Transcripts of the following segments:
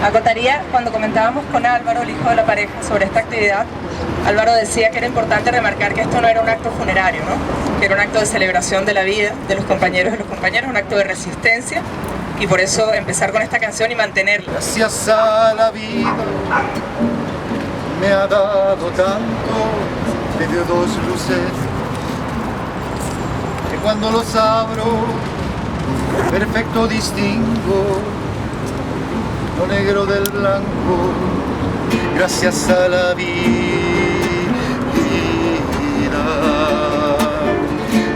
Acotaría, cuando comentábamos con Álvaro, el hijo de la pareja, sobre esta actividad, Álvaro decía que era importante remarcar que esto no era un acto funerario, ¿no? Que era un acto de celebración de la vida de los compañeros y los compañeras, un acto de resistencia, y por eso empezar con esta canción y mantenerla. Gracias a la vida me ha dado tanto, me dio dos luces que cuando los abro perfecto distingo lo negro del blanco. Gracias a la vida,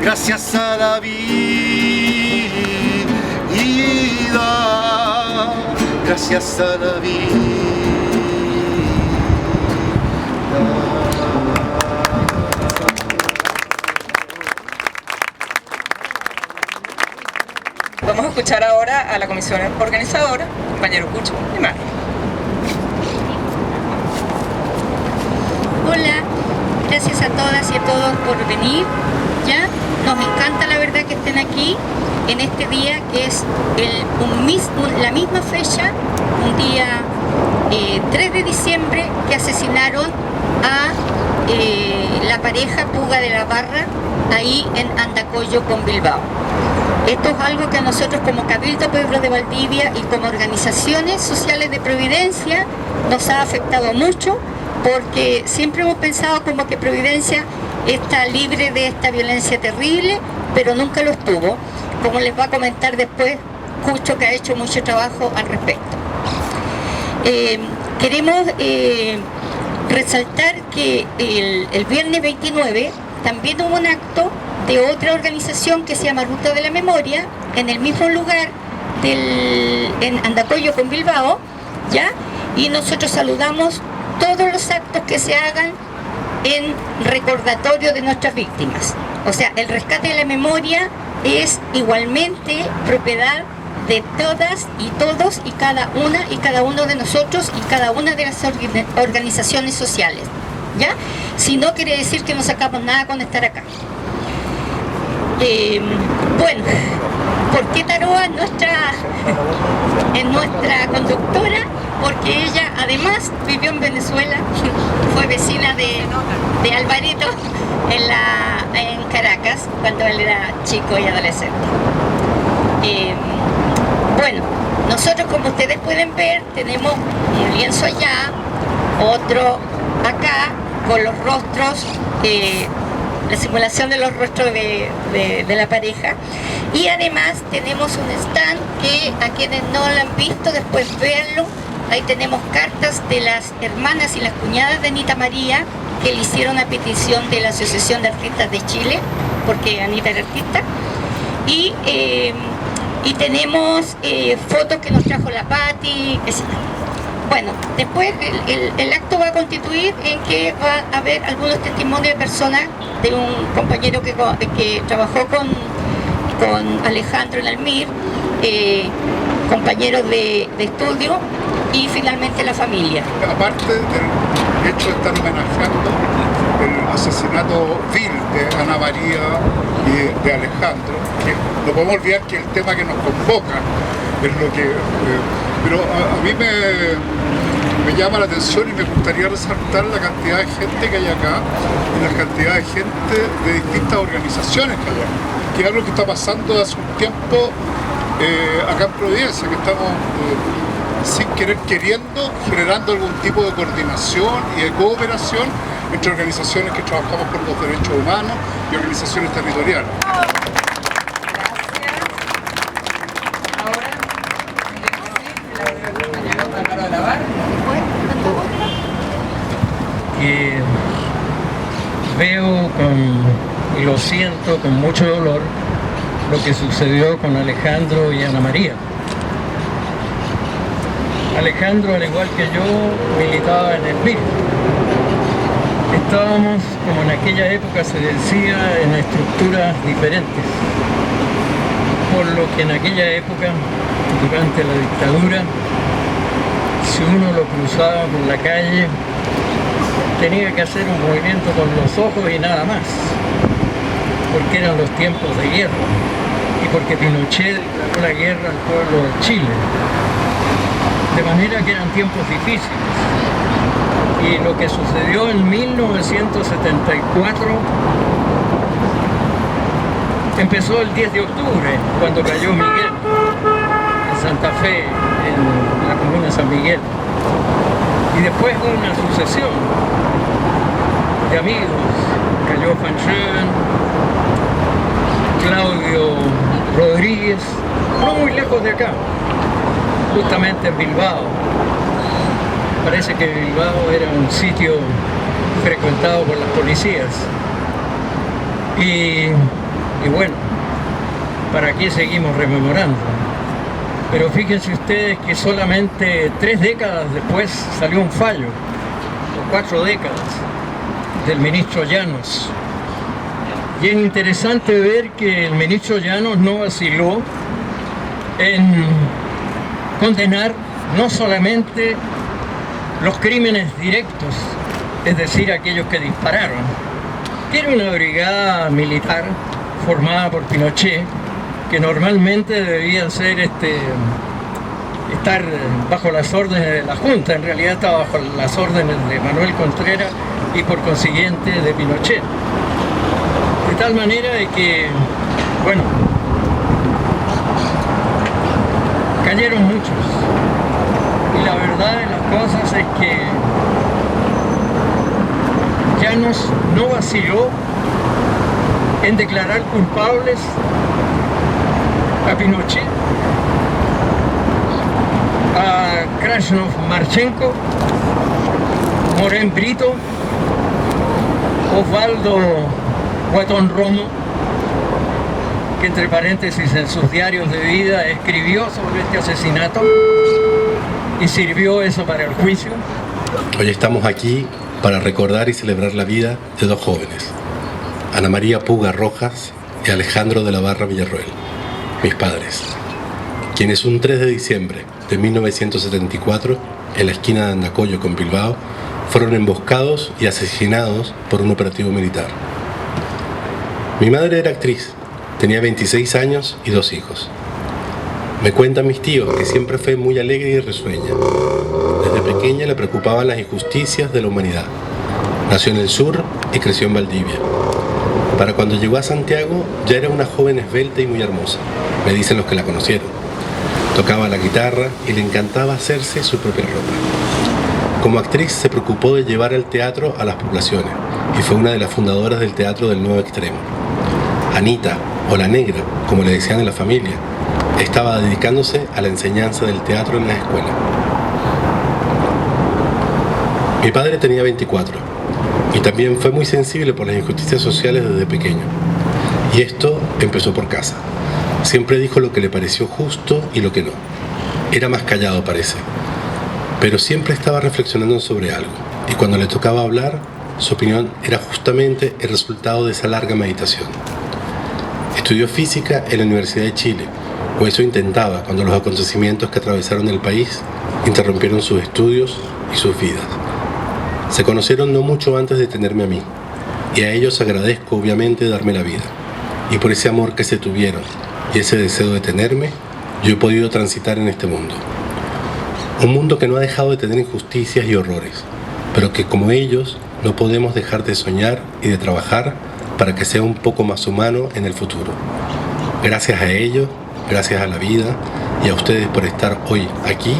gracias a la vida, gracias a la vida. Vamos a escuchar ahora a la comisión organizadora, compañero Cucho y Mario. Hola, gracias a todas y a todos por venir. Ya nos encanta la verdad que estén aquí en este día que es la misma fecha, un día 3 de diciembre que asesinaron a la pareja Puga de la Barra ahí en Andacollo con Bilbao. Esto es algo que a nosotros como Cabildo Pueblo de Valdivia y como organizaciones sociales de Providencia nos ha afectado mucho, porque siempre hemos pensado como que Providencia está libre de esta violencia terrible, pero nunca lo estuvo, como les va a comentar después Cucho, que ha hecho mucho trabajo al respecto. Queremos resaltar que el viernes 29 también hubo un acto de otra organización que se llama Ruta de la Memoria, en el mismo lugar en Andacollo con Bilbao, ¿ya? Y nosotros saludamos todos los actos que se hagan en recordatorio de nuestras víctimas. O sea, el rescate de la memoria es igualmente propiedad de todas y todos y cada una y cada uno de nosotros y cada una de las organizaciones sociales, ¿ya? Si no quiere decir que no sacamos nada con estar acá. Bueno, ¿por qué Taroa es nuestra conductora? Porque ella además vivió en Venezuela, fue vecina de Alvarito en Caracas cuando él era chico y adolescente. Bueno, nosotros, como ustedes pueden ver, tenemos un lienzo allá, otro acá con los rostros, la simulación de los rostros de la pareja, y además tenemos un stand que a quienes no lo han visto después véanlo. Ahí tenemos cartas de las hermanas y las cuñadas de Anita María que le hicieron a petición de la Asociación de Artistas de Chile, porque Anita era artista, y tenemos fotos que nos trajo la Patti, etc. Bueno, después el acto va a constituir en que va a haber algunos testimonios de personas, de un compañero que trabajó con Alejandro en Almir, compañeros de estudio, y finalmente la familia. Aparte del hecho de estar homenajeando el asesinato vil de Ana María y de Alejandro, que no podemos olvidar que el tema que nos convoca es lo que... pero a mí me llama la atención y me gustaría resaltar la cantidad de gente que hay acá y la cantidad de gente de distintas organizaciones que hay acá, que es algo que está pasando hace un tiempo acá en Providencia, que estamos sin querer queriendo generando algún tipo de coordinación y de cooperación entre organizaciones que trabajamos por los derechos humanos y organizaciones territoriales. Veo y lo siento con mucho dolor lo que sucedió con Alejandro y Ana María. Alejandro, al igual que yo, militaba en el MIR. Estábamos, como en aquella época se decía, en estructuras diferentes, por lo que en aquella época, durante la dictadura, si uno lo cruzaba por la calle, tenía que hacer un movimiento con los ojos y nada más, porque eran los tiempos de guerra y porque Pinochet declaró la guerra al pueblo de Chile. De manera que eran tiempos difíciles. Y lo que sucedió en 1974 empezó el 10 de octubre, cuando cayó Miguel, en Santa Fe, en la comuna de San Miguel. Y después una sucesión de amigos. Cayó Fanchón, Claudio Rodríguez, no muy lejos de acá, justamente en Bilbao. Parece que Bilbao era un sitio frecuentado por las policías. Y bueno, ¿para qué seguimos rememorando? Pero fíjense ustedes que solamente 3 décadas después salió un fallo, o 4 décadas, del ministro Llanos. Y es interesante ver que el ministro Llanos no vaciló en condenar no solamente los crímenes directos, es decir, aquellos que dispararon, que era una brigada militar formada por Pinochet, que normalmente debía ser estar bajo las órdenes de la Junta, en realidad estaba bajo las órdenes de Manuel Contreras y por consiguiente de Pinochet. De tal manera de que, bueno, cayeron muchos. Y la verdad de las cosas es que Llanos no vaciló en declarar culpables a Pinochet, a Krasnov Marchenko, Morén Brito, Osvaldo Guatón Romo, que entre paréntesis en sus diarios de vida escribió sobre este asesinato y sirvió eso para el juicio. Hoy estamos aquí para recordar y celebrar la vida de 2 jóvenes, Ana María Puga Rojas y Alejandro de la Barra Villarroel, mis padres, quienes un 3 de diciembre de 1974, en la esquina de Andacollo con Bilbao, fueron emboscados y asesinados por un operativo militar. Mi madre era actriz, tenía 26 años y 2 hijos. Me cuentan mis tíos que siempre fue muy alegre y risueña. Desde pequeña le preocupaban las injusticias de la humanidad. Nació en el sur y creció en Valdivia. Para cuando llegó a Santiago ya era una joven esbelta y muy hermosa, me dicen los que la conocieron. Tocaba la guitarra y le encantaba hacerse su propia ropa. Como actriz se preocupó de llevar el teatro a las poblaciones y fue una de las fundadoras del Teatro del Nuevo Extremo. Anita, o la Negra, como le decían en la familia, estaba dedicándose a la enseñanza del teatro en la escuela. Mi padre tenía 24 y también fue muy sensible por las injusticias sociales desde pequeño. Y esto empezó por casa. Siempre dijo lo que le pareció justo y lo que no. Era más callado, parece, pero siempre estaba reflexionando sobre algo, y cuando le tocaba hablar, su opinión era justamente el resultado de esa larga meditación. Estudió física en la Universidad de Chile, o eso intentaba cuando los acontecimientos que atravesaron el país interrumpieron sus estudios y sus vidas. Se conocieron no mucho antes de tenerme a mí, y a ellos agradezco obviamente darme la vida, y por ese amor que se tuvieron y ese deseo de tenerme, yo he podido transitar en este mundo. Un mundo que no ha dejado de tener injusticias y horrores, pero que como ellos no podemos dejar de soñar y de trabajar para que sea un poco más humano en el futuro. Gracias a ellos, gracias a la vida y a ustedes por estar hoy aquí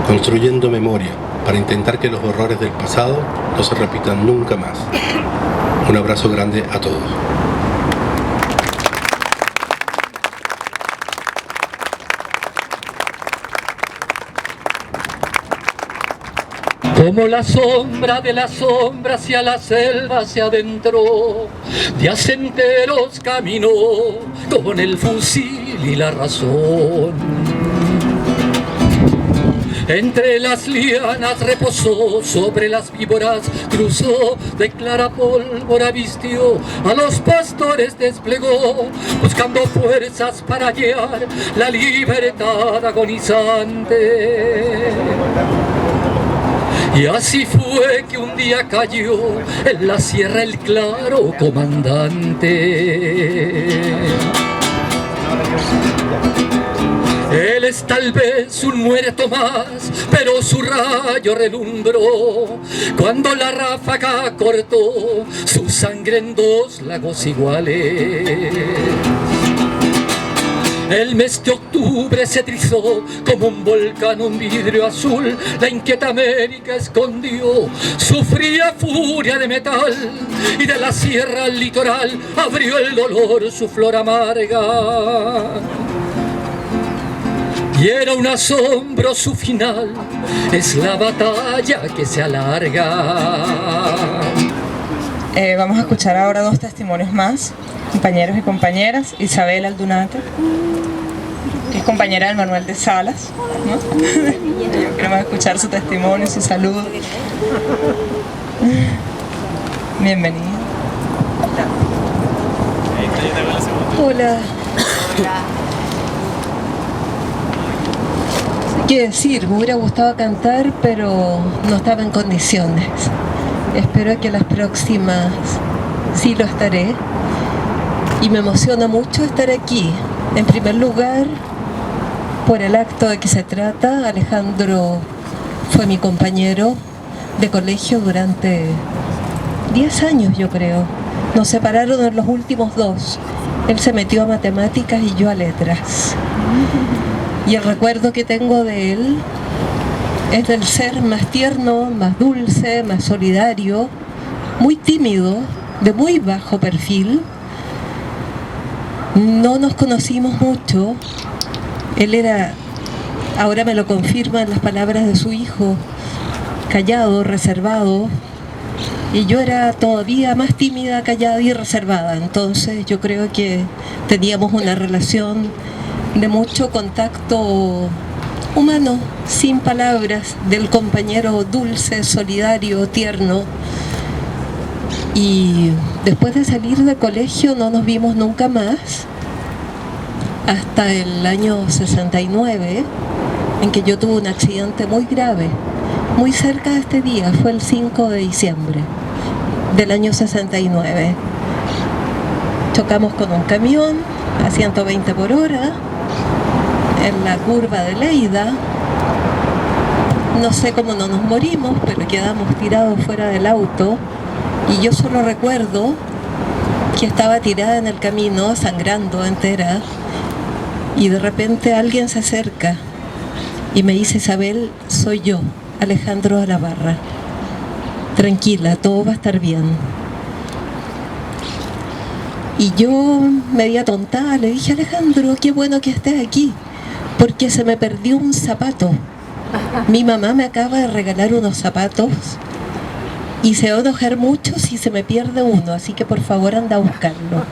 construyendo memoria para intentar que los horrores del pasado no se repitan nunca más. Un abrazo grande a todos. Como la sombra de la sombra hacia la selva se adentró, días enteros caminó con el fusil y la razón. Entre las lianas reposó, sobre las víboras cruzó, de clara pólvora vistió, a los pastores desplegó, buscando fuerzas para guiar la libertad agonizante. Y así fue que un día cayó en la sierra el claro comandante. El Es tal vez un muerto más, pero su rayo relumbró cuando la ráfaga cortó su sangre en dos lagos iguales. El mes de octubre se trizó como un volcán, un vidrio azul. La inquieta América escondió su fría furia de metal, y de la sierra al litoral abrió el dolor su flor amarga. Y era un asombro su final, es la batalla que se alarga. Vamos a escuchar ahora dos testimonios más, compañeros y compañeras. Isabel Aldunate, que es compañera del Manuel de Salas, ¿no? Queremos escuchar su testimonio, su saludo. Bienvenida. Hola. ¿Qué decir? Me hubiera gustado cantar, pero no estaba en condiciones. Espero que las próximas sí lo estaré. Y me emociona mucho estar aquí. En primer lugar, por el acto de que se trata. Alejandro fue mi compañero de colegio durante 10 años, yo creo. Nos separaron en los últimos 2. Él se metió a matemáticas y yo a letras. Y el recuerdo que tengo de él es del ser más tierno, más dulce, más solidario, muy tímido, de muy bajo perfil. No nos conocimos mucho. Él era, ahora me lo confirman las palabras de su hijo, callado, reservado. Y yo era todavía más tímida, callada y reservada. Entonces yo creo que teníamos una relación de mucho contacto humano, sin palabras, del compañero dulce, solidario, tierno. Y después de salir del colegio no nos vimos nunca más, hasta el año 69, en que yo tuve un accidente muy grave, muy cerca de este día. Fue el 5 de diciembre del año 69. Chocamos con un camión a 120 por hora en la curva de Leida. No sé cómo no nos morimos, pero quedamos tirados fuera del auto. Y yo solo recuerdo que estaba tirada en el camino, sangrando entera, y de repente alguien se acerca y me dice: Isabel, soy yo, Alejandro de la Barra. Tranquila, todo va a estar bien. Y yo, media tontada, le dije: Alejandro, qué bueno que estés aquí, porque se me perdió un zapato. Mi mamá me acaba de regalar unos zapatos y se va a enojar mucho si se me pierde uno, así que por favor anda a buscarlo.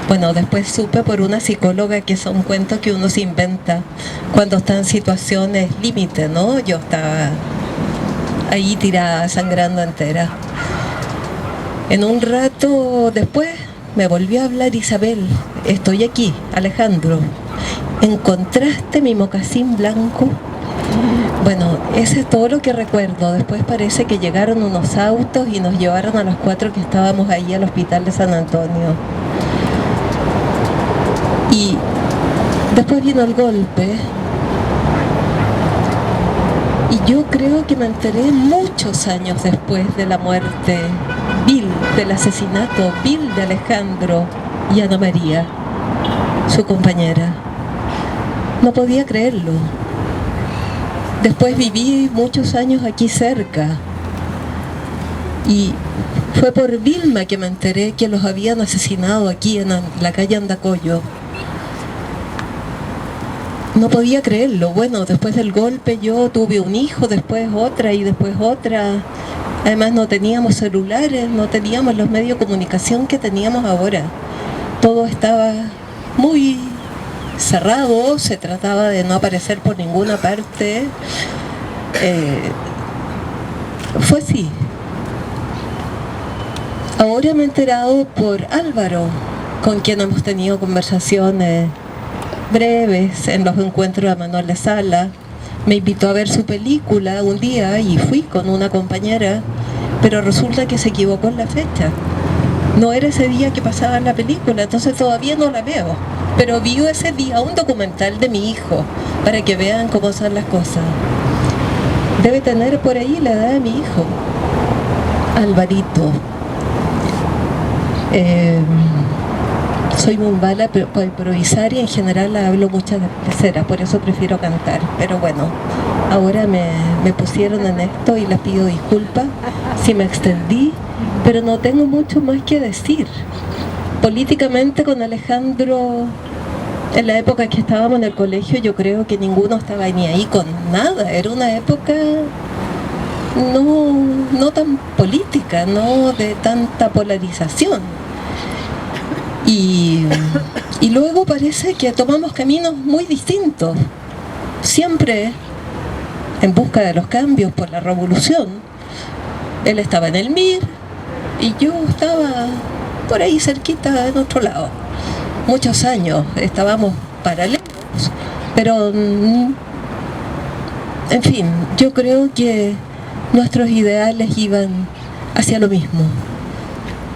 Bueno, después supe por una psicóloga que son cuentos que uno se inventa cuando está en situaciones límite, ¿no? Yo estaba ahí tirada, sangrando entera. En un rato después me volvió a hablar: Isabel, estoy aquí, Alejandro. ¿Encontraste mi mocasín blanco? Bueno, ese es todo lo que recuerdo. Después parece que llegaron unos autos y nos llevaron a los 4 que estábamos ahí al hospital de San Antonio. Y después vino el golpe. Y yo creo que me enteré muchos años después de la muerte vil, del asesinato vil de Alejandro y Ana María, su compañera. No podía creerlo. Después viví muchos años aquí cerca y fue por Vilma que me enteré que los habían asesinado aquí en la calle Andacollo. No podía creerlo. Bueno, después del golpe yo tuve un hijo, después otra y después otra. Además no teníamos celulares, no teníamos los medios de comunicación que teníamos ahora. Todo estaba muy cerrado, se trataba de no aparecer por ninguna parte. Fue así. Ahora me he enterado por Álvaro, con quien hemos tenido conversaciones breves en los encuentros de Manuel de Salas. Me invitó a ver su película un día y fui con una compañera, pero resulta que se equivocó en la fecha. No era ese día que pasaba la película, entonces todavía no la veo. Pero vi ese día un documental de mi hijo para que vean cómo son las cosas. Debe tener por ahí la edad de mi hijo, Alvarito. Soy muy mala para improvisar y en general hablo muchas leceras, por eso prefiero cantar. Pero bueno, ahora me pusieron en esto y les pido disculpas si me extendí, pero no tengo mucho más que decir. Políticamente con Alejandro, en la época que estábamos en el colegio, yo creo que ninguno estaba ni ahí con nada. Era una época no tan política, no de tanta polarización. Y luego parece que tomamos caminos muy distintos, siempre en busca de los cambios por la revolución. Él estaba en el MIR y yo estaba por ahí cerquita en otro lado. Muchos años estábamos paralelos, pero en fin, yo creo que nuestros ideales iban hacia lo mismo,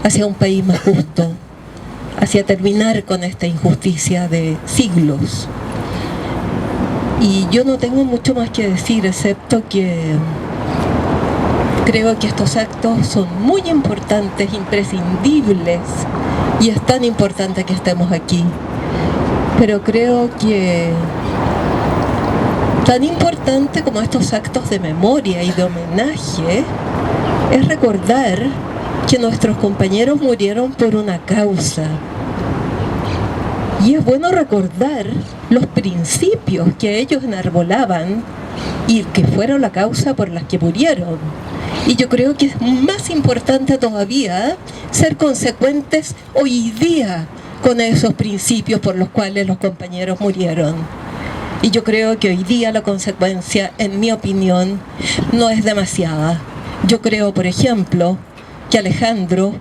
hacia un país más justo, hacia terminar con esta injusticia de siglos. Y yo no tengo mucho más que decir, excepto que creo que estos actos son muy importantes, imprescindibles, y es tan importante que estemos aquí. Pero creo que tan importante como estos actos de memoria y de homenaje es recordar que nuestros compañeros murieron por una causa. Y es bueno recordar los principios que ellos enarbolaban y que fueron la causa por las que murieron. Y yo creo que es más importante todavía ser consecuentes hoy día con esos principios por los cuales los compañeros murieron. Y yo creo que hoy día la consecuencia, en mi opinión, no es demasiada. Yo creo, por ejemplo, que Alejandro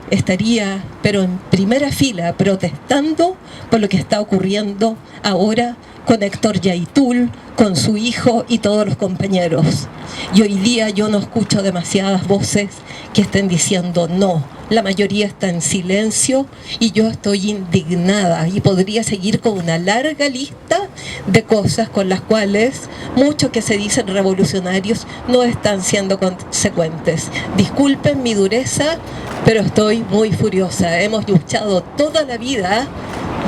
estaría, pero en primera fila, protestando por lo que está ocurriendo ahora con Héctor Yaitul, con su hijo y todos los compañeros. Y hoy día yo no escucho demasiadas voces que estén diciendo no. La mayoría está en silencio y yo estoy indignada y podría seguir con una larga lista de cosas con las cuales muchos que se dicen revolucionarios no están siendo consecuentes. Disculpen mi dureza, pero estoy muy furiosa. Hemos luchado toda la vida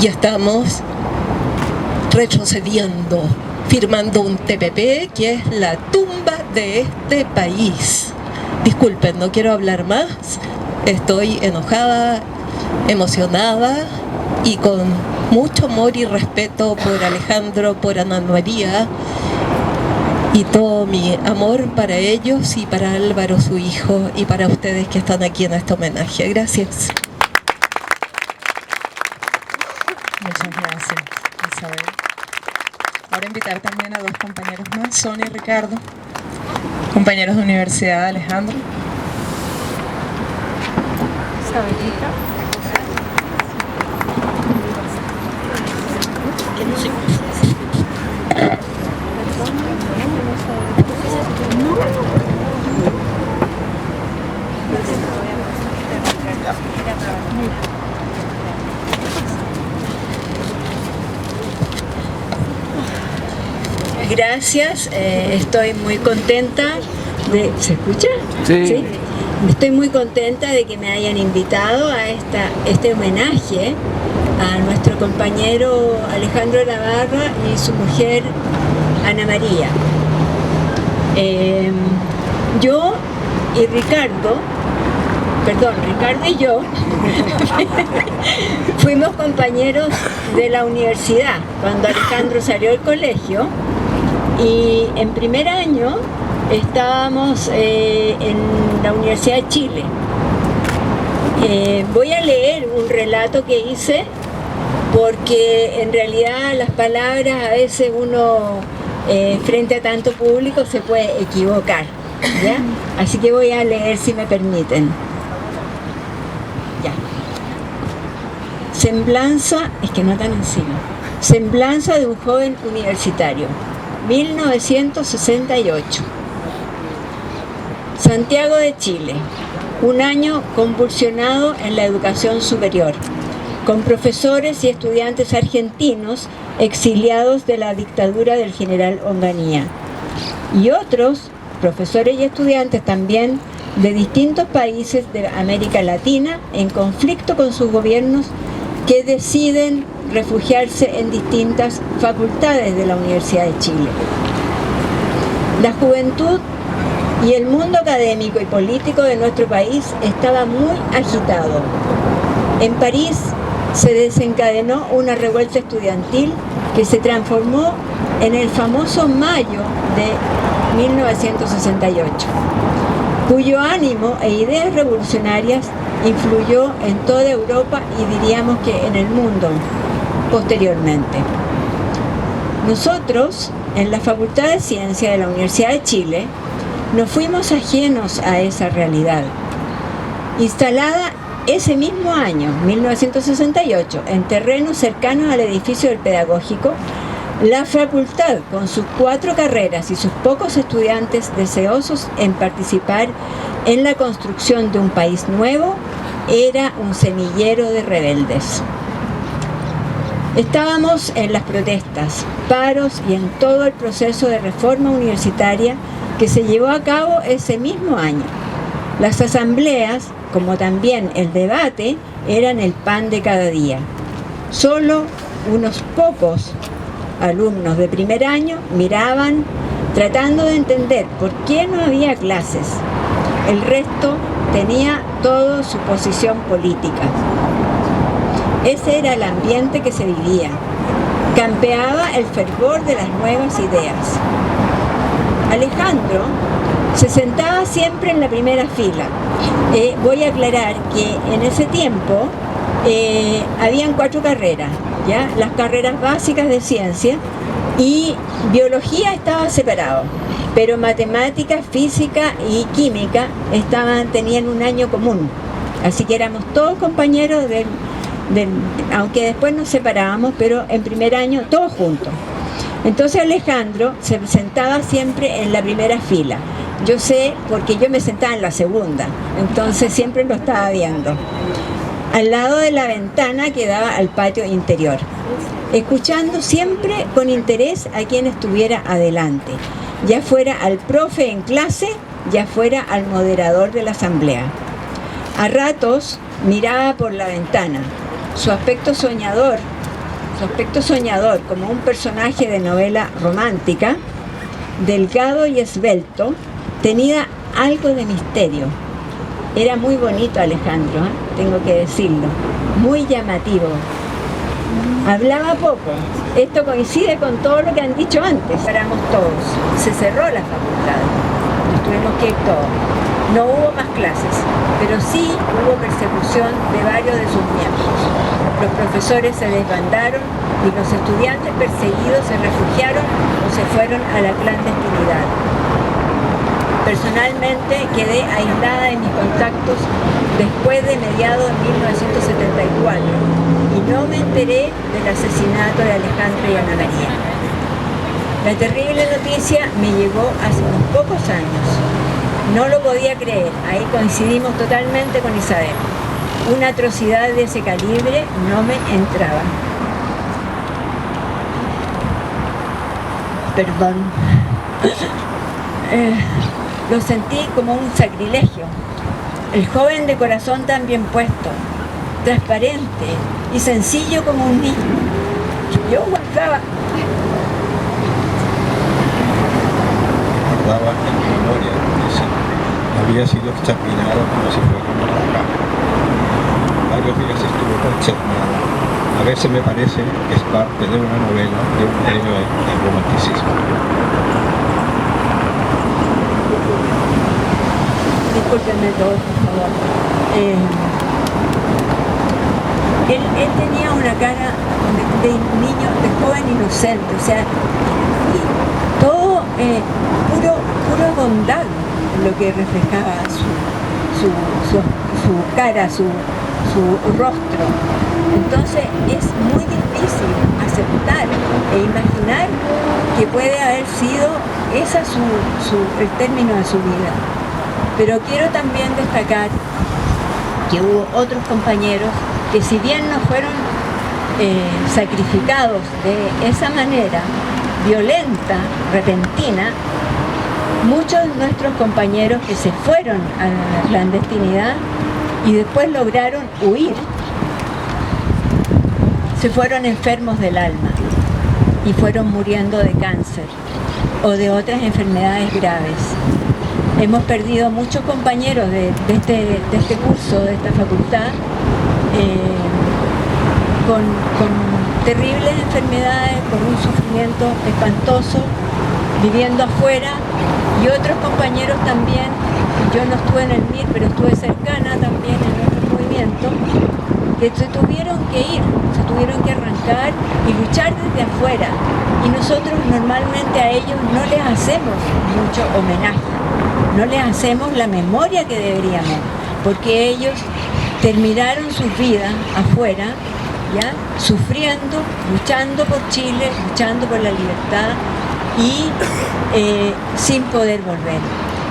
y estamos retrocediendo, firmando un TPP que es la tumba de este país. Disculpen, no quiero hablar más. Estoy enojada, emocionada y con mucho amor y respeto por Alejandro, por Ana María y todo mi amor para ellos y para Álvaro, su hijo, y para ustedes que están aquí en este homenaje. Gracias. Muchas gracias, Isabel. Ahora invitar también a dos compañeros más, Sonia y Ricardo, compañeros de universidad, Alejandro. Gracias, estoy muy contenta de... ¿Se escucha? Sí. Estoy muy contenta de que me hayan invitado a este homenaje a nuestro compañero Alejandro Navarra y su mujer Ana María. Yo y Ricardo y yo fuimos compañeros de la universidad cuando Alejandro salió del colegio, y en primer año estábamos en la Universidad de Chile. Voy a leer un relato que hice porque en realidad las palabras a veces uno frente a tanto público se puede equivocar, ¿ya? Así que voy a leer, si me permiten. Ya. Semblanza, es que no tan encima. Semblanza de un joven universitario, 1968. Santiago de Chile, un año convulsionado en la educación superior. con profesores y estudiantes argentinos exiliados de la dictadura del general Onganía, y otros profesores y estudiantes también de distintos países de América Latina en conflicto con sus gobiernos, que deciden refugiarse en distintas facultades de la Universidad de Chile. La juventud y el mundo académico y político de nuestro país estaba muy agitado. En París se desencadenó una revuelta estudiantil que se transformó en el famoso Mayo de 1968, cuyo ánimo e ideas revolucionarias influyó en toda Europa y diríamos que en el mundo posteriormente. Nosotros, en la Facultad de Ciencia de la Universidad de Chile, no fuimos ajenos a esa realidad. Instalada ese mismo año, 1968, en terrenos cercanos al edificio del Pedagógico, la facultad, con sus 4 carreras y sus pocos estudiantes deseosos en participar en la construcción de un país nuevo, era un semillero de rebeldes. Estábamos en las protestas, paros y en todo el proceso de reforma universitaria que se llevó a cabo ese mismo año. Las asambleas, como también el debate, eran el pan de cada día. Solo unos pocos alumnos de primer año miraban tratando de entender por qué no había clases. El resto tenía toda su posición política. Ese era el ambiente que se vivía. Campeaba el fervor de las nuevas ideas. Alejandro se sentaba siempre en la primera fila. Voy a aclarar que en ese tiempo habían 4 carreras, ¿ya? Las carreras básicas de ciencia, y biología estaba separado, pero matemáticas, física y química tenían un año común, así que éramos todos compañeros aunque después nos separábamos, pero en primer año todos juntos. Entonces Alejandro se sentaba siempre en la primera fila. Yo sé porque yo me sentaba en la segunda, entonces siempre lo estaba viendo, al lado de la ventana que daba al patio interior, escuchando siempre con interés a quien estuviera adelante, ya fuera al profe en clase, ya fuera al moderador de la asamblea. A ratos miraba por la ventana. Su aspecto soñador como un personaje de novela romántica, delgado y esbelto, tenía algo de misterio. Era muy bonito Alejandro, tengo que decirlo, muy llamativo. Hablaba poco. Esto coincide con todo lo que han dicho antes. Éramos todos. Se cerró la facultad. Nos tuvimos que ir todos. No hubo más clases, pero sí hubo persecución de varios de sus miembros. Los profesores se desbandaron y los estudiantes perseguidos se refugiaron o se fueron a la clandestinidad. Personalmente quedé aislada de mis contactos después de mediados de 1974 y no me enteré del asesinato de Alejandro y Ana María. La terrible noticia me llegó hace unos pocos años. No lo podía creer, ahí coincidimos totalmente con Isabel. Una atrocidad de ese calibre no me entraba. Perdón. Lo sentí como un sacrilegio. El joven de corazón tan bien puesto, transparente y sencillo como un niño. Yo guardaba en memoria, había sido exterminado como si fuera una vaca. Varios días estuvo consternado. A veces me parece que es parte de una novela de un héroe del romanticismo. Discúlpenme todos, por favor. Él tenía una cara de niño, de joven inocente, o sea, todo pura bondad lo que reflejaba su cara, su rostro. Entonces es muy difícil aceptar e imaginar que puede haber sido esa el término de su vida. Pero quiero también destacar que hubo otros compañeros que si bien no fueron sacrificados de esa manera violenta, repentina, muchos de nuestros compañeros que se fueron a la clandestinidad y después lograron huir, se fueron enfermos del alma y fueron muriendo de cáncer o de otras enfermedades graves. Hemos perdido muchos compañeros de este curso, de esta facultad, con terribles enfermedades, con un sufrimiento espantoso, viviendo afuera, y otros compañeros también. Yo no estuve en el MIR, pero estuve cercana también en otros movimientos, que se tuvieron que ir, se tuvieron que arrancar y luchar desde afuera. Y nosotros normalmente a ellos no les hacemos mucho homenaje, no les hacemos la memoria que deberíamos, porque ellos terminaron sus vidas afuera, ¿ya? Sufriendo, luchando por Chile, luchando por la libertad y sin poder volver.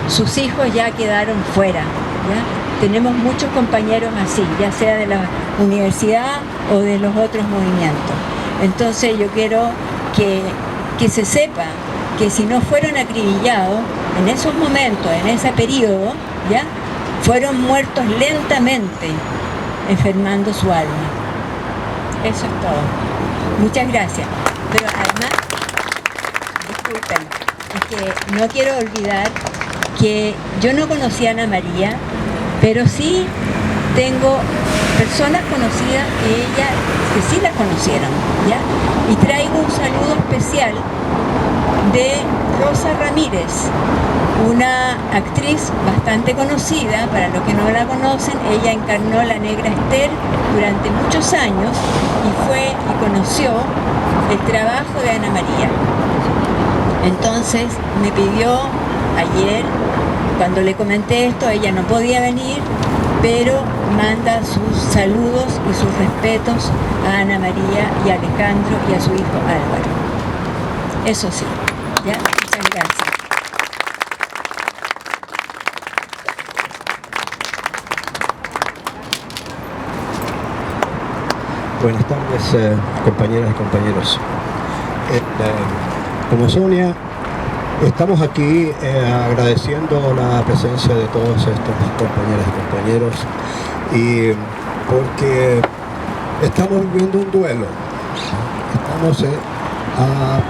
Sus hijos ya quedaron fuera, ¿ya? Tenemos muchos compañeros así, ya sea de la universidad o de los otros movimientos. Entonces yo quiero que se sepa que si no fueron acribillados en esos momentos, en ese periodo, ¿ya? Fueron muertos lentamente, enfermando su alma. Eso es todo. Muchas gracias. Pero además, disculpen, es que no quiero olvidar que yo no conocía a Ana María, pero sí tengo personas conocidas que sí la conocieron, ¿ya? Y traigo un saludo especial de Rosa Ramírez, una actriz bastante conocida. Para los que no la conocen, ella encarnó la Negra Esther durante muchos años y fue y conoció el trabajo de Ana María. Entonces me pidió ayer, cuando le comenté esto, ella no podía venir, pero manda sus saludos y sus respetos a Ana María y a Alejandro y a su hijo Álvaro. Eso sí, ¿ya? Muchas gracias. Buenas tardes, compañeras y compañeros. Como Sonia, estamos aquí agradeciendo la presencia de todos estos compañeras y compañeros, y porque estamos viviendo un duelo. Estamos a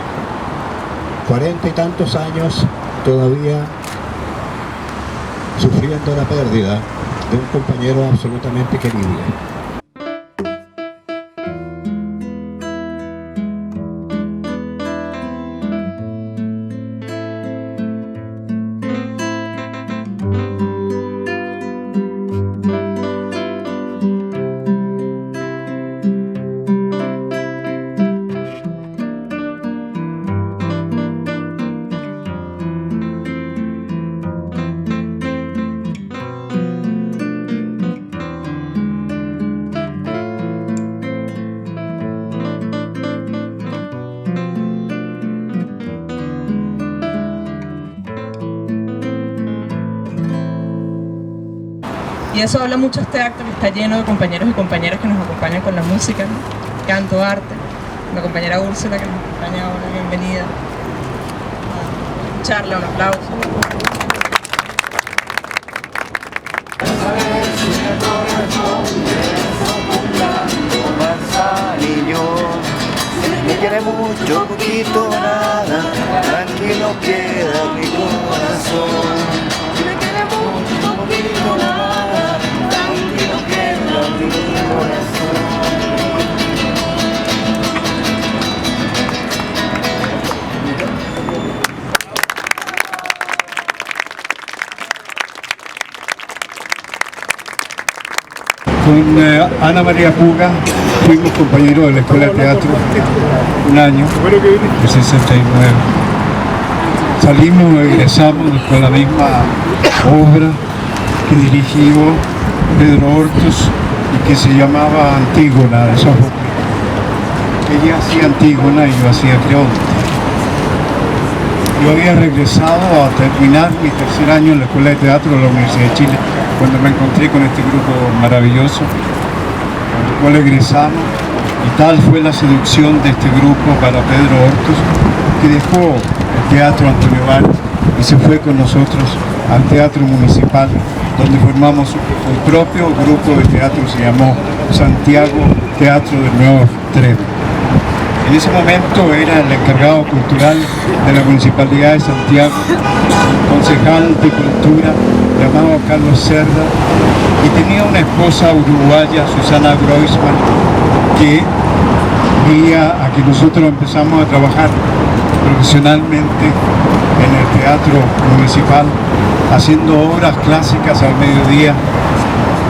40 y tantos años todavía sufriendo la pérdida de un compañero absolutamente querible. Y eso habla mucho este acto, que está lleno de compañeros y compañeras que nos acompañan con la música, ¿no? Canto, arte. La compañera Úrsula que nos acompaña ahora, bienvenida. Charla, un aplauso. Me quiere mucho, poquito, nada, tranquilo queda mi corazón. Me quiere mucho, poquito, nada, tranquilo queda mi corazón. Con Ana María Puga fuimos compañeros de la Escuela de Teatro un año, de 69. Salimos, egresamos con la misma obra que dirigió Pedro Hortos y que se llamaba Antígona de Sófocles. Ella hacía Antígona y yo hacía Creonte. Yo había regresado a terminar mi tercer año en la Escuela de Teatro de la Universidad de Chile, cuando me encontré con este grupo maravilloso, cual egresamos, y tal fue la seducción de este grupo para Pedro Hortos, que dejó el Teatro Antonio Val y se fue con nosotros al Teatro Municipal, donde formamos un propio grupo de teatro, se llamó Santiago Teatro del Nuevo Trevi. En ese momento era el encargado cultural de la Municipalidad de Santiago, concejal de Cultura, llamado Carlos Cerda, y tenía una esposa uruguaya, Susana Groisman, que guía a que nosotros empezamos a trabajar profesionalmente en el Teatro Municipal, haciendo obras clásicas al mediodía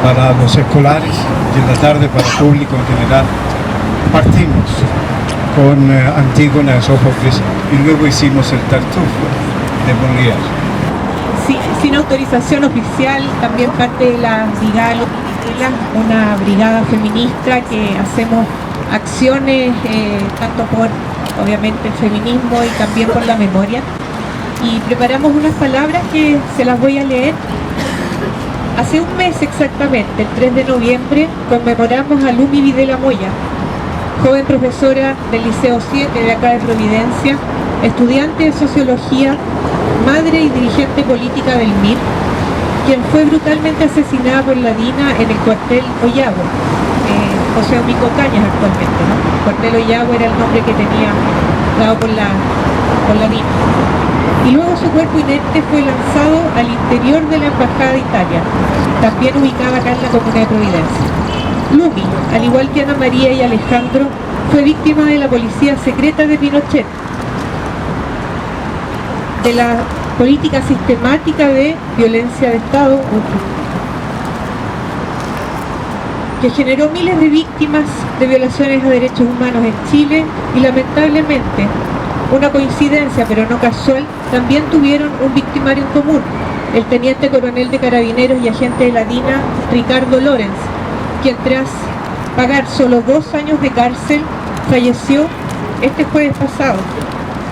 para los escolares y en la tarde para el público en general. Partimos con Antígona de Sófocles y luego hicimos el Tartufo de Molière. Sí, sin autorización oficial, también parte de la Brigada, una brigada feminista que hacemos acciones tanto por, obviamente, el feminismo y también por la memoria. Y preparamos unas palabras que se las voy a leer. Hace un mes exactamente, el 3 de noviembre, conmemoramos a Lumi Videla Moya, joven profesora del Liceo 7 de acá de Providencia, estudiante de Sociología, madre y dirigente política del MIR, quien fue brutalmente asesinada por la DINA en el cuartel Ollagüe, José Omico Cañas actualmente, ¿no? El cuartel Ollagüe era el nombre que tenía dado por la DINA. Y luego su cuerpo inerte fue lanzado al interior de la Embajada de Italia, también ubicada acá en la comuna de Providencia. Lumi, al igual que Ana María y Alejandro, fue víctima de la policía secreta de Pinochet, de la política sistemática de violencia de Estado, que generó miles de víctimas de violaciones a derechos humanos en Chile y lamentablemente, una coincidencia pero no casual, también tuvieron un victimario en común, el teniente coronel de Carabineros y agente de la DINA, Ricardo Lorenz, quien tras pagar solo 2 años de cárcel, falleció este jueves pasado,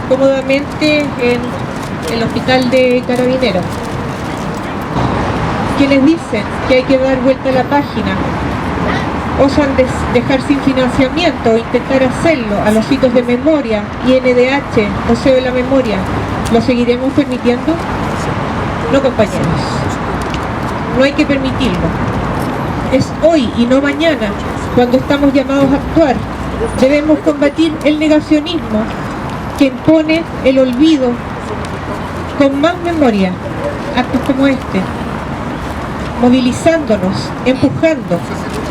cómodamente en el hospital de Carabineros. Quienes dicen que hay que dar vuelta a la página, osan dejar sin financiamiento o intentar hacerlo a los hitos de memoria, INDH, Museo de la Memoria, ¿lo seguiremos permitiendo? No, compañeros, no hay que permitirlo. Es hoy y no mañana cuando estamos llamados a actuar. Debemos combatir el negacionismo que impone el olvido con más memoria, actos como este, movilizándonos, empujando.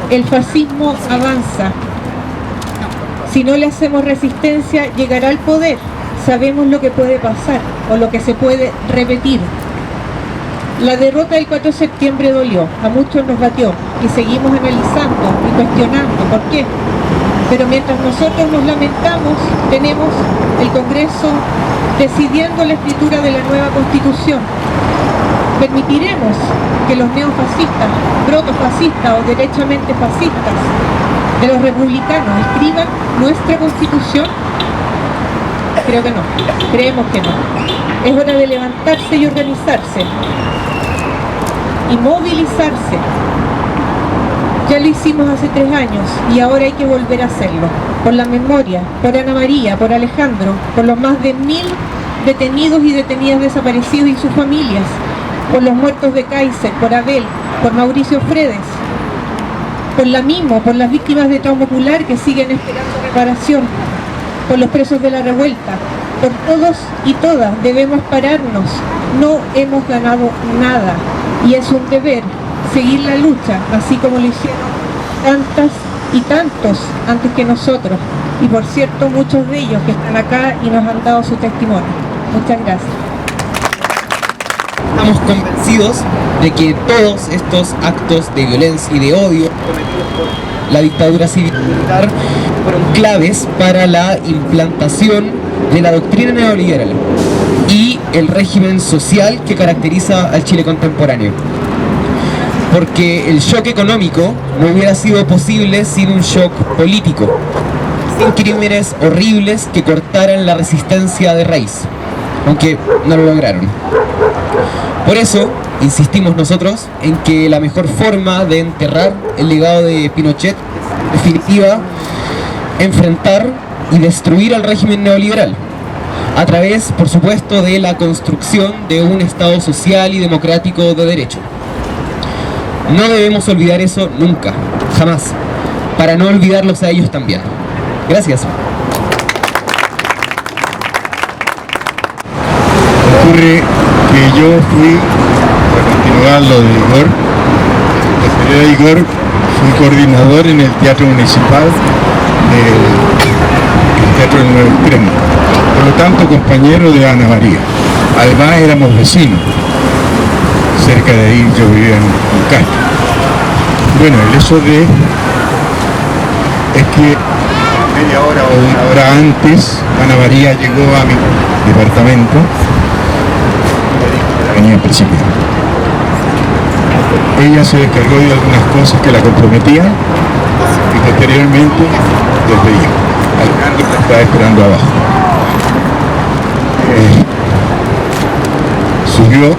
El fascismo avanza. Si no le hacemos resistencia, llegará al poder. Sabemos lo que puede pasar o lo que se puede repetir. La derrota del 4 de septiembre dolió, a muchos nos batió y seguimos analizando y cuestionando por qué. Pero mientras nosotros nos lamentamos, tenemos el Congreso decidiendo la escritura de la nueva Constitución. ¿Permitiremos que los neofascistas, protofascistas o derechamente fascistas de los republicanos escriban nuestra Constitución? Creo que no, creemos que no. Es hora de levantarse y organizarse y movilizarse. Ya lo hicimos hace 3 años y ahora hay que volver a hacerlo. Por la memoria, por Ana María, por Alejandro, por los más de 1000 detenidos y detenidas desaparecidos y sus familias, por los muertos de Kaiser, por Abel, por Mauricio Fredes, por la Mimo, por las víctimas de trauma ocular que siguen esperando reparación, por los presos de la revuelta, por todos y todas debemos pararnos. No hemos ganado nada y es un deber seguir la lucha, así como lo hicieron tantas y tantos antes que nosotros, y por cierto muchos de ellos que están acá y nos han dado su testimonio. Muchas gracias. Estamos convencidos de que todos estos actos de violencia y de odio cometidos por la dictadura cívico-militar fueron claves para la implantación de la doctrina neoliberal y el régimen social que caracteriza al Chile contemporáneo. Porque el shock económico no hubiera sido posible sin un shock político, sin crímenes horribles que cortaran la resistencia de raíz, aunque no lo lograron. Por eso insistimos nosotros en que la mejor forma de enterrar el legado de Pinochet en definitiva, enfrentar y destruir al régimen neoliberal, a través, por supuesto, de la construcción de un Estado social y democrático de derecho. No debemos olvidar eso nunca, jamás, para no olvidarlos a ellos también. Gracias. Ocurre que yo fui, para continuar lo de Igor, de Igor, fui coordinador en el Teatro Municipal del Teatro del Nuevo Extremo. Por lo tanto, compañero de Ana María. Además éramos vecinos. Cerca de ahí yo vivía en Castro. Bueno, el eso de es que media hora o una hora antes Ana María llegó a mi departamento y venía al principio. Ella se descargó de algunas cosas que la comprometían y posteriormente despedía. Alejandro la estaba esperando abajo. Subió.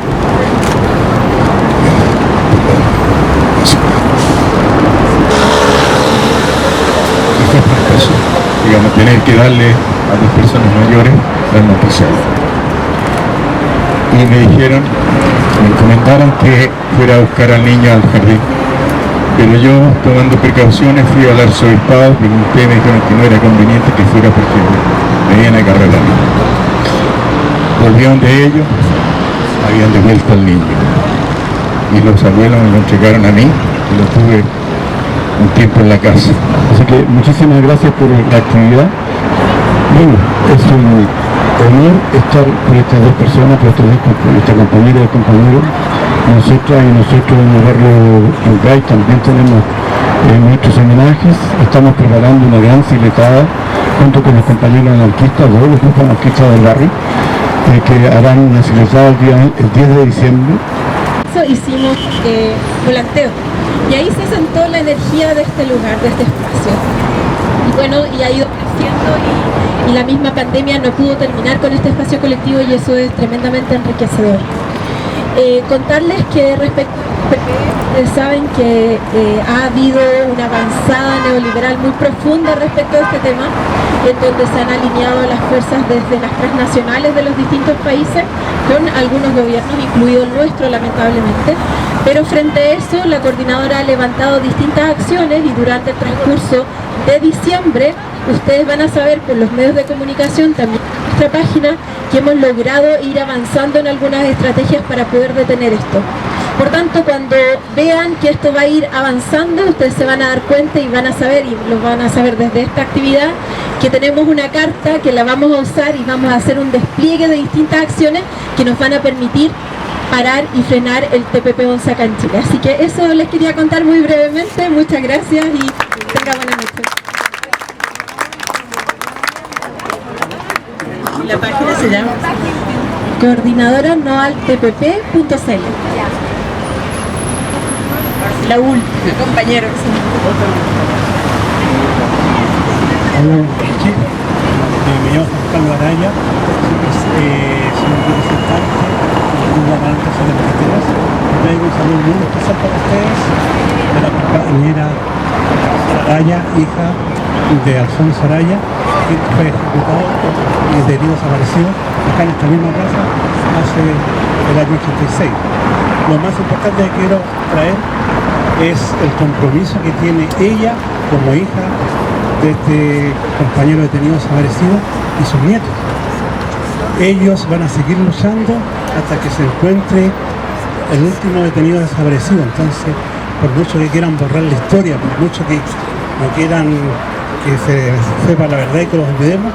Digamos, tener que darle a las personas mayores las noticias. Y me dijeron, me comentaron que fuera a buscar al niño al jardín. Pero yo, tomando precauciones, fui al arzobispado, pregunté, me dijeron que no era conveniente que fuera porque me iban a agarrar a mí. Volvieron de ellos, habían devuelto al niño. Y los abuelos me lo entregaron a mí y lo tuve un tiempo en la casa. Así que muchísimas gracias por la actividad. Bueno, es un honor estar con estas dos personas, con esta compañera y compañeros. Nosotras y nosotros en el barrio Yuncay también tenemos nuestros homenajes. Estamos preparando una gran sigletada junto con los compañeros anarquistas, todos los grupos anarquistas del barrio, que harán una sigletada el 10 de diciembre. Hicimos volanteo y ahí se sentó la energía de este lugar, de este espacio, y bueno, y ha ido creciendo y la misma pandemia no pudo terminar con este espacio colectivo y eso es tremendamente enriquecedor. Contarles que respecto al PP, ustedes saben que ha habido una avanzada neoliberal muy profunda respecto a este tema, en donde se han alineado las fuerzas desde las transnacionales de los distintos países con algunos gobiernos, incluido el nuestro lamentablemente, pero frente a eso la coordinadora ha levantado distintas acciones y durante el transcurso de diciembre ustedes van a saber por los medios de comunicación, también en nuestra página, que hemos logrado ir avanzando en algunas estrategias para poder detener esto. Por tanto, cuando vean que esto va a ir avanzando, ustedes se van a dar cuenta y van a saber, y lo van a saber desde esta actividad, que tenemos una carta que la vamos a usar y vamos a hacer un despliegue de distintas acciones que nos van a permitir parar y frenar el TPP-11 acá en Chile. Así que eso les quería contar muy brevemente. Muchas gracias y tengan buena noche. La página se llama Coordinadora noaltpp.cl. La última, compañero. Hola, me llamo Juan Carlos Araya, soy un representante de la Banca sobre las Carreteras. Traigo un saludo muy especial para ustedes, de la compañera Araya, hija de Alfonso Araya, que fue ejecutado y detenido desaparecido acá en esta misma plaza hace el año 86. Lo más importante que quiero traer es el compromiso que tiene ella como hija de este compañero detenido desaparecido y sus nietos. Ellos van a seguir luchando hasta que se encuentre el último detenido desaparecido. Entonces, por mucho que quieran borrar la historia, por mucho que no quieran que se sepa la verdad y que los olvidemos,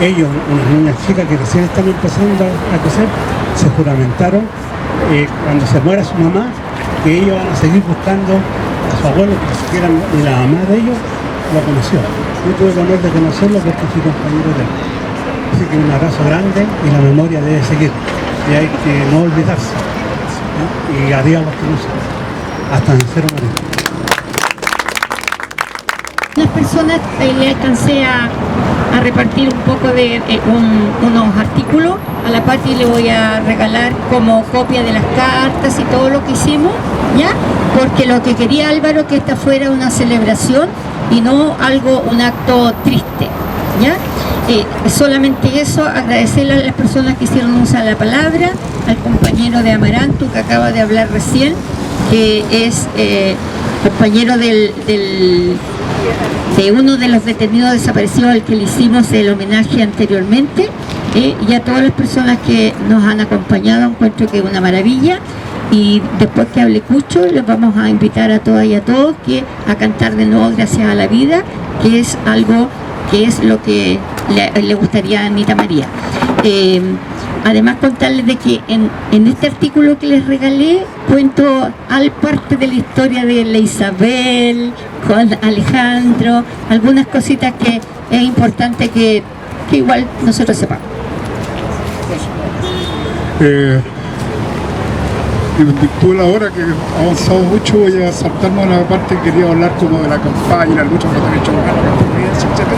ellos, unas niñas chicas que recién están empezando a crecer, se juramentaron cuando se muera su mamá, que ellos van a seguir buscando a su abuelo, que ni siquiera ni la mamá de ellos lo conoció. Yo tuve el honor de conocerlo porque fui compañero de él. Así que un abrazo grande y la memoria debe seguir. Y hay que no olvidarse. ¿no? Y adiós a los que no saben. Hasta en cero morir. Las personas le alcancé a repartir un poco de unos artículos. A la Pati le voy a regalar como copia de las cartas y todo lo que hicimos, ¿ya? Porque lo que quería Álvaro que esta fuera una celebración y no un acto triste, ¿ya? Solamente eso, agradecerle a las personas que hicieron uso de la palabra, al compañero de Amaranto que acaba de hablar recién, que es compañero de uno de los detenidos desaparecidos al que le hicimos el homenaje anteriormente, y a todas las personas que nos han acompañado. Encuentro que es una maravilla, y después que hable Cucho les vamos a invitar a todas y a todos a cantar de nuevo Gracias a la Vida, que es algo que es lo que le gustaría a Anita María. Además, contarles de que en este artículo que les regalé cuento parte de la historia de la Isabel con Alejandro, algunas cositas que es importante que igual nosotros sepamos. En virtud de la hora que ha avanzado mucho, voy a saltarme a la parte que quería hablar como de la campaña, la lucha por los derechos humanos, la convivencia, etc.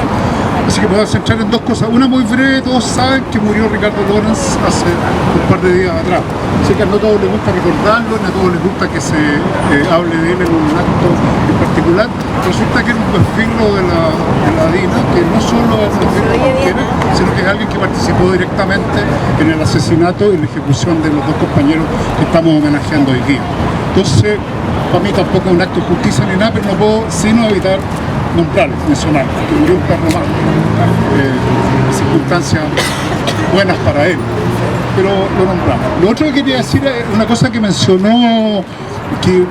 Así que me voy a centrar en dos cosas. Una muy breve: todos saben que murió Ricardo Lorenz hace un par de días atrás. Sé que a no todos les gusta recordarlo, no a todos les gusta que se hable de él en un acto en particular. Resulta que era un perfil de la DINA, que no solo es un perfil cualquiera, sino que es alguien que participó directamente en el asesinato y la ejecución de los dos compañeros que estamos homenajeando hoy día. Entonces, para mí tampoco es un acto de justicia ni nada, pero no puedo sino evitar nombrarlo, mencionarlo, que murió un perro malo, circunstancias buenas para él, pero lo nombramos. Lo otro que quería decir es una cosa que mencionó que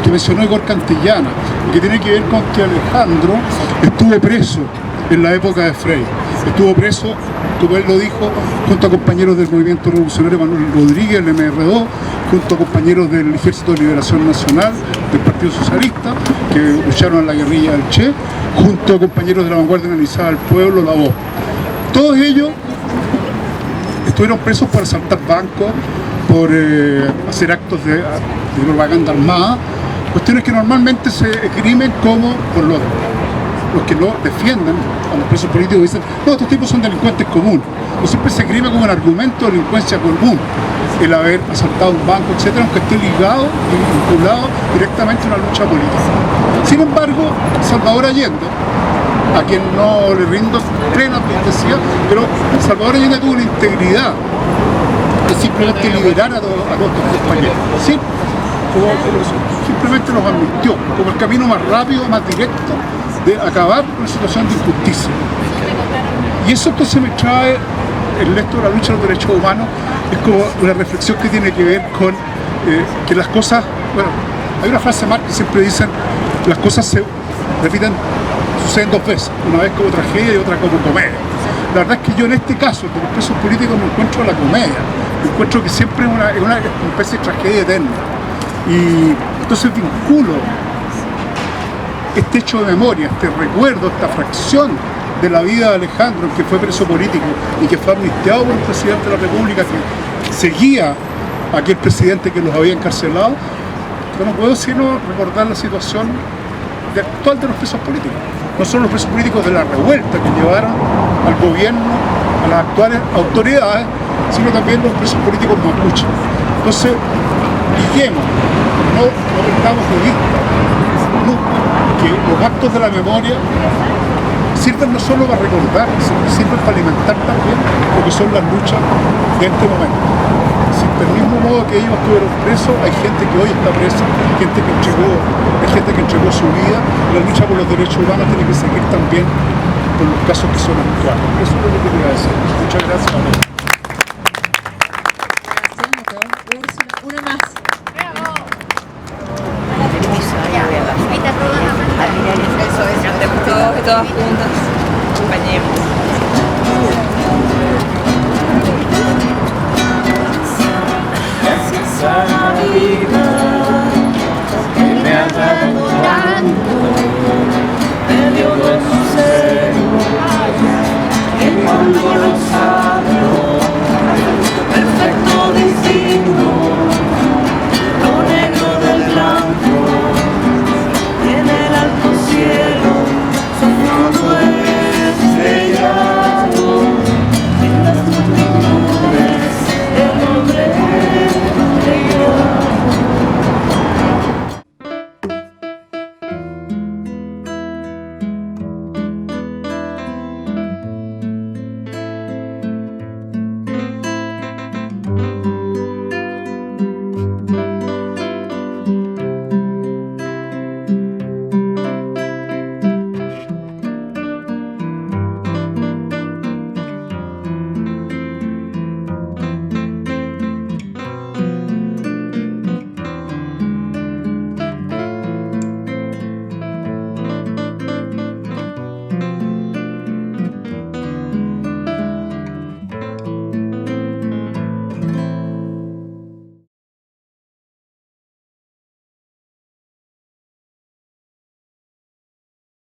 mencionó Igor Cantillana, que tiene que ver con que Alejandro estuvo preso en la época de Frei. Estuvo preso, como él lo dijo, junto a compañeros del Movimiento Revolucionario Manuel Rodríguez, el MR2, junto a compañeros del Ejército de Liberación Nacional, del Partido Socialista, que lucharon en la guerrilla del Che, junto a compañeros de la Vanguardia Organizada del Pueblo, la VOZ. Todos ellos estuvieron presos por asaltar bancos, por hacer actos de propaganda armada, cuestiones que normalmente se esgrimen como por los que no defienden a los presos políticos, dicen: no, estos tipos son delincuentes comunes. O siempre se esgrime como un argumento de delincuencia común el haber asaltado un banco, etcétera, aunque esté ligado y vinculado directamente a una lucha política. Sin embargo, Salvador Allende, a quien no le rindo plena pleitesía, pero Salvador Allende tuvo una integridad de simplemente liberar a todos tus compañeros. ¿Sí? Simplemente los admitió como el camino más rápido, más directo de acabar con la situación de injusticia. Y eso entonces me trae el resto de la lucha de los derechos humanos. Es como una reflexión que tiene que ver con que las cosas, bueno, hay una frase más que siempre dicen: las cosas se repiten, suceden dos veces, una vez como tragedia y otra como comedia. La verdad es que yo en este caso, de los presos políticos, me encuentro a la comedia, me encuentro que siempre es una especie de tragedia eterna. Y entonces vinculo este hecho de memoria, este recuerdo, esta fracción de la vida de Alejandro, que fue preso político y que fue amnistiado por el presidente de la República, que seguía a aquel presidente que los había encarcelado. Yo no puedo sino recordar la situación actual de los presos políticos. No solo los presos políticos de la revuelta que llevaron al gobierno, a las actuales autoridades, sino también los presos políticos mapuches. Entonces, guiemos, no perdamos de vista nunca que los actos de la memoria sirven no solo para recordar, sirven para alimentar también lo que son las luchas de este momento. Si del mismo modo que ellos estuvieron presos, hay gente que hoy está presa, hay gente que entregó su vida. La lucha por los derechos humanos tiene que seguir también por los casos que son actuales. Eso es lo que quería decir. Muchas gracias. Uno más. Todos y todas juntas, acompañemos. Gracias a la vida que me ha dado tanto, me dio de su ser, que cuando lo sabe